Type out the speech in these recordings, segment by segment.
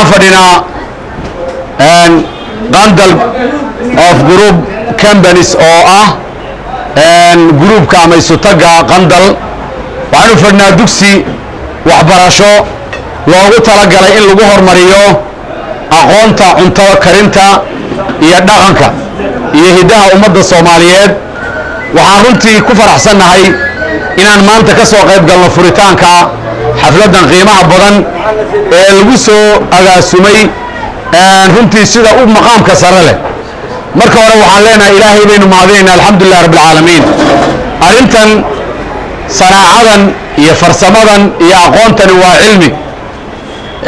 waxaan fadhinaa qandal of group companies oo ah gruupka ama isutaga qandal waxaanu fadhinaa dugsi waxbarasho loogu talagalay in lagu hormariyo aqoonta cunto karinta iyo dhaqanka iyo hidaha ummadda Soomaaliyeed waxaan runtii ku faraxsanahay inaan maanta ka soo qayb galno furitaanka xafladan qiimaha badan ee lagu soo agaasumay runtii sida u maqaamka sare leh marka hore waxaan leenahay ilaahay baynu mahadinaynaa alxamdulillahi rabbil caalamiin arintan sanaacadan iyo farsamadan iyo aqoontani waa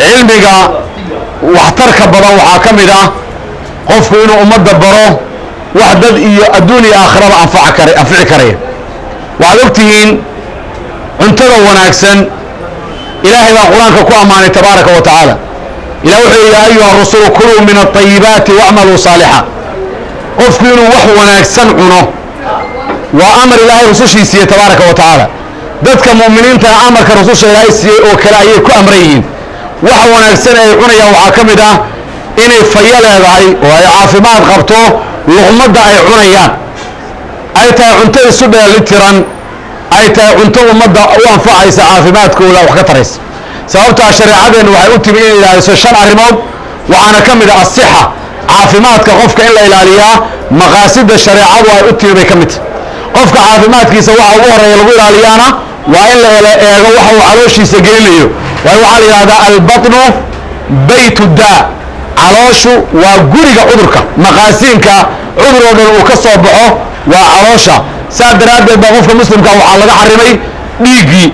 cilmiga waxtarka badan waxaa ka mid ah qofku inuu ummadda baro wax dad iyo adduun iyo aakhiraba anfici karaya waxaad ogtihiin cuntada wanaagsan ilaahay baa qur-aanka ku ammaanay tabaaraka wa tacaala ilaah wuxuu yidhi yaa ayuha rusulu kuluu min alطayibaati wacmaluu saalixa qofku inuu wax wanaagsan cuno waa amar ilaahay rusushiisiiye tabaaraka wa tacaala dadka mu'miniinta amarka rususha ilaahay siiyey oo kale ayay ku amran yihiin waxa wanaagsan ay cunayaan waxaa ka mid ah inay fayo leedahay oo ay caafimaad qabto luqmadda ay cunayaan ay tahay cunto isu dheelitiran ay tahay cunto ummadda u anfacaysa caafimaadkooda wax ka taraysa sababtaa shareecadeennu waxay u timi inay ilaaliso 5 arrimood waxaana ka mid ah asixa caafimaadka qofka in la ilaaliyaa maqaasida shareecadu ay u timi bay ka mid qofka caafimaadkiisa waxa ugu horeeya lagu ilaaliyaana waa in la eego waxa uu calooshiisa gelinayo waxaa la yidhahdaa albatnu baytu daa calooshu waa guriga cudurka maqaasiinka cudur oo dhan uu ka soo baxo waa caloosha saa daraaddeed baa qofka muslimka waxaa laga xarimay dhiiggii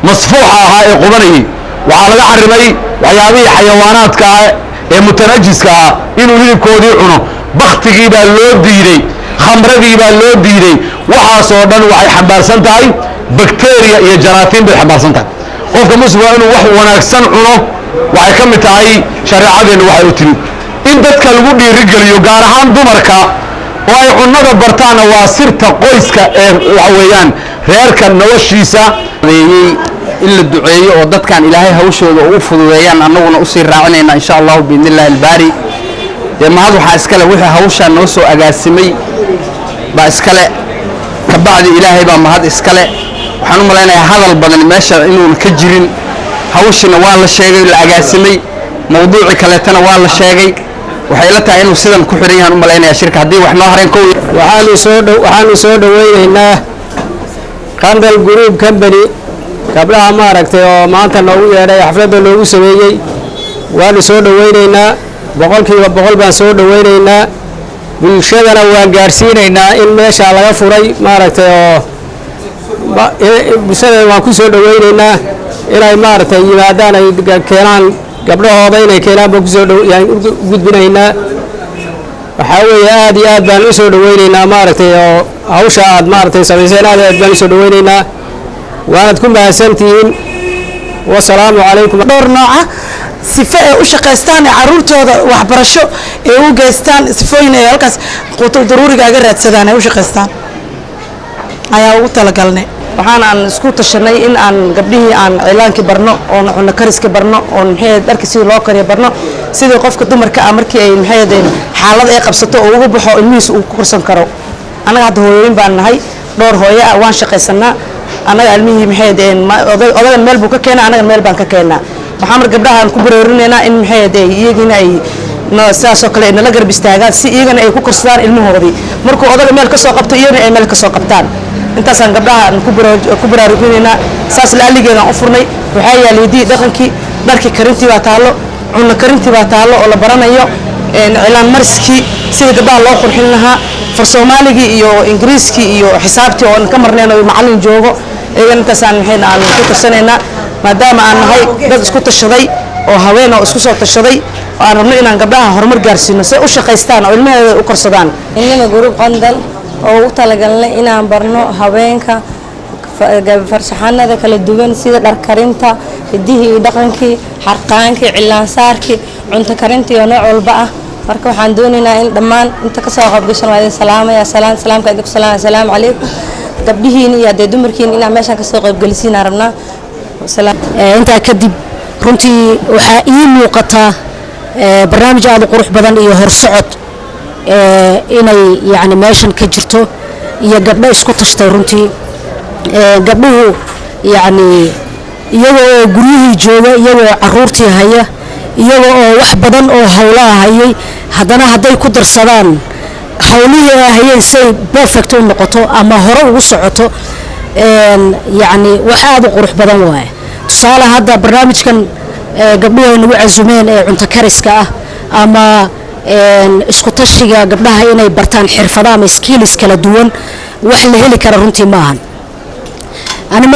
masfuuxa ahaa ee qubanayay waxaa laga xarimay waxyaabihii xayawaanaadka ah ee mutanajiska ah inuu hilibkoodii cuno baktigii baa loo diiday khamradii baa loo diiday waxaasoo dhan waxay xambaarsan tahay bakteriya iyo jaraatiin bay xambaarsan tahay qofka muslimka inuu wax wanaagsan cuno waxay ka mid tahay shareecadeennu waxay u timi in dadka lagu dhiirigeliyo gaar ahaan dumarka oo ay cunnada bartaanna waa sirta qoyska ee waxa weeyaan reerka noloshiisa in la duceeyo oo dadkan ilaahay hawshooda u fududeeyaan annaguna u sii raacinayna insha Allah biidnillaahi albaari mahad waxaa iskale wixii hawshaan noo soo agaasimay baa iskale ka bacdi ilaahay baa mahad iskale waxaan u malaynayaa hadal badan meesha inuun ka jirin hawshina waa la sheegay la agaasimay mawduuci kaleetana waa la sheegay waxay la tahay inuu sidan ku xiran yahay u malaynayaa shirka haddii wax noo hareen kow waxaanu soo dhaweynaynaa qandal group company gabdhaha maaragtay oo maanta noogu yeedhay xafladda loogu sameeyey waanu soo dhaweynaynaa boqolkiiba boqol baan soo dhaweynaynaa bulshadana waan gaarsiinaynaa in meesha laga furay maaragtay oo bulshada waan ku soo dhaweynaynaa inay maaragtay yimaadaan ay keenaan gabdhahooda inay keenaan baan kusoo gudbinaynaa waxaa weeye aad iyo aad baan u soo dhaweynaynaa maaragtay oo hawsha aad maaragtay samayseen aad baan u soo dhaweynaynaa waanad ku mahadsantihiin wasalaamu calaykum dhowr nooca sifo ay u shaqaystaan caruurtooda waxbarasho ee u geystaan sifooyin ay halkaas qutul daruuriga aga raadsadaan ay u shaqaystaan ayaa ugu talagalnay waxaan aan isku tashanay in aan gabdhihii aan ciilaankii barno oo cunno kariska barno oo maxay dharka sidii loo kariyo barno sidii qofka dumarka ah markii ay maxay xaalad ay qabsato oo ugu baxo ilmihiisa uu ku korsan karo anaga hadda hooyooyin baan nahay dhowr hooyo ah waan shaqaysanaa anaga ilmihii maxay odagan meel buu ka keenaa anaga meel baan ka keenaa waxaan mar gabdhahan ku baroorinayna in maxay iyagina ay sidaasoo kale nala garab istaagaan si iyagana ay ku korsadaan ilmahoodii markuu odaga meel ka soo qabto iyagana ay meel ka soo qabtaan intaasaan gabdhahan ku baraarujinaynaa saas laaligeedaan u furnay waxaa yaala hidii dhaqankii dharkii karintii baa taallo cunno karintii baa taallo oo la baranayo cilaan mariskii sida gabdhaha loo qurxin lahaa far soomaaligii iyo ingiriiskii iyo xisaabtii oo ka marnayn oo macallin joogo iyagana intaasaan maxayna aan ku tarsanaynaa maadaama aan nahay dad isku tashaday oo haween oo isku soo tashaday oo aan rabno inaan gabdhaha horumar gaarsiino si ay u shaqaystaan oo ilmaheeda u korsadaan inama group qandal oo ugu talagalnay inaan barno haweenka farshaxanada kala duwan sida dhar karinta hidihii iyo dhaqankii xarqaankii cilaansaarkii cunto karintii oo nooc walba ah marka waxaan doonaynaa in dhammaan inta ka soo qaybgashan waa idin salaamaya salaamka idinku salaamaya assalaamu calaykum gabdhihiina iyo haddee dumarkiina inaan meeshaan ka soo qaybgelisiinaan rabnaa intaa kadib runtii waxaa ii muuqata barnaamij aad u qurux badan iyo horsocod inay yani meeshan ka jirto iyo gabdho isku tashtay runtii gabdhuhu yani iyagoo oo guryihii jooga iyagoo oo caruurtii haya iyagoo oo wax badan oo hawlaha hayay haddana hadday ku darsadaan hawlihii ay hayeen say perfect u noqoto ama hore ugu socoto yani wax aad u qurux badan waaye tusaale hadda barnaamijkan gabdhuhu ay nagu casumeen ee cunto kariska ah ama isku tashiga gabdhaha inay bartaan xirfado ama skills kala duwan wax la heli kara runtii maahan ani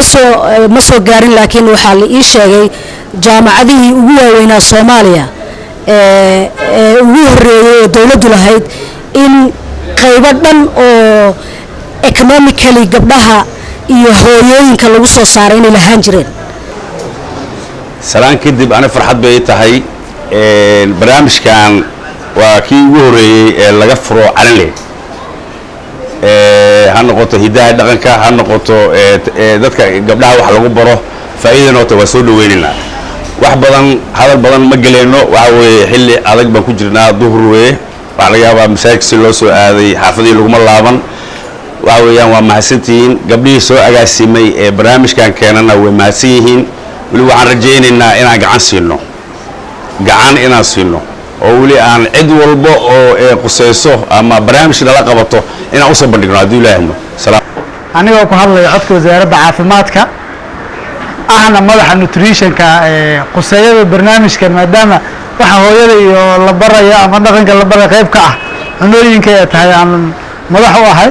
ma soo gaarin laakiin waxaa la ii sheegay jaamacadihii ugu waaweynaa Soomaaliya ugu horeeyay ee dawladdu lahayd in qaybo dhan oo economically gabdhaha iyo hooyooyinka lagu soo saaray inay lahaan jireen salaan kadib ana farxad bay tahay barnaamijkan waa kii ugu horeeyay ee laga furo calanle ha noqoto hidaha dhaqanka ha noqoto dadka gabdhaha wax lagu baro faa'iidana oo waa soo dhaweynina wax badan hadal badan ma galeeno waxa weeye xilli adag baan ku jirnaa duhur weeye waxa laga yaabaa masaajid si loo soo aaday xaafadii laguma laaban waxa weeyaan waa mahadsantihiin gabdhihii soo agaasimay ee barnaamijkan keenana way mahadsan yihiin weli waxaan rajaynaynaa inaan gacan inaan siino oo weli aan cid walba oo qusayso ama barnaamij nala qabato inaan u soo bandhigno haddii ilaahayno anigoo ku hadlaya codka wasaaradda caafimaadka ahna madaxa nutritionka quseeyada barnaamijkan maadaama waxa hooyada iyo la baraya ama dhaqanka la baraya qayb ka ah cunooyinka ay tahay aan madax u ahay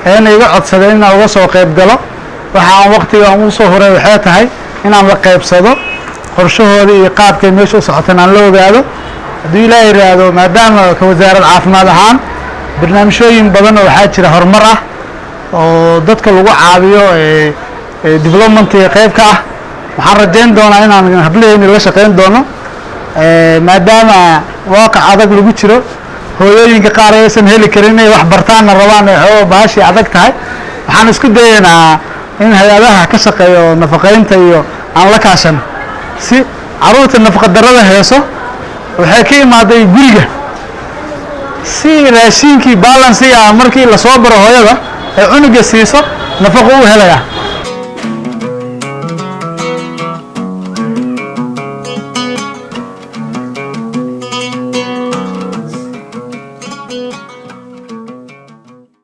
ayna iga codsadeen inaan uga soo qayb galo waxa aan waqtiga aan u soo horay waxay tahay inaan la qaybsado qorshahooda iyo qaabkay meesha u socotaan aan la ogaado haddii ilaahay yiraahdo maadaama ka wasaaradda caafimaad ahaan barnaamijyooyin badan oo waxaa jira horumar ah oo dadka lagu caawiyo development qayb ka ah waxaan rajayn doonaa inaan hableeyna la shaqeyn doono maadaama waaqic adag lagu jiro hooyooyinka qaar aysan heli karin inay wax bartaanna rabaan oo baashi adag tahay waxaan isku dayaynaa in hay'adaha ka shaqeeyo nafaqeynta iyo aan la kaashan si caruurta nafaqa darrada heeso waxay ka imaaday guriga si raashinkii balance markii la soo baro hooyada ay cunuga siiso nafaqo u helaya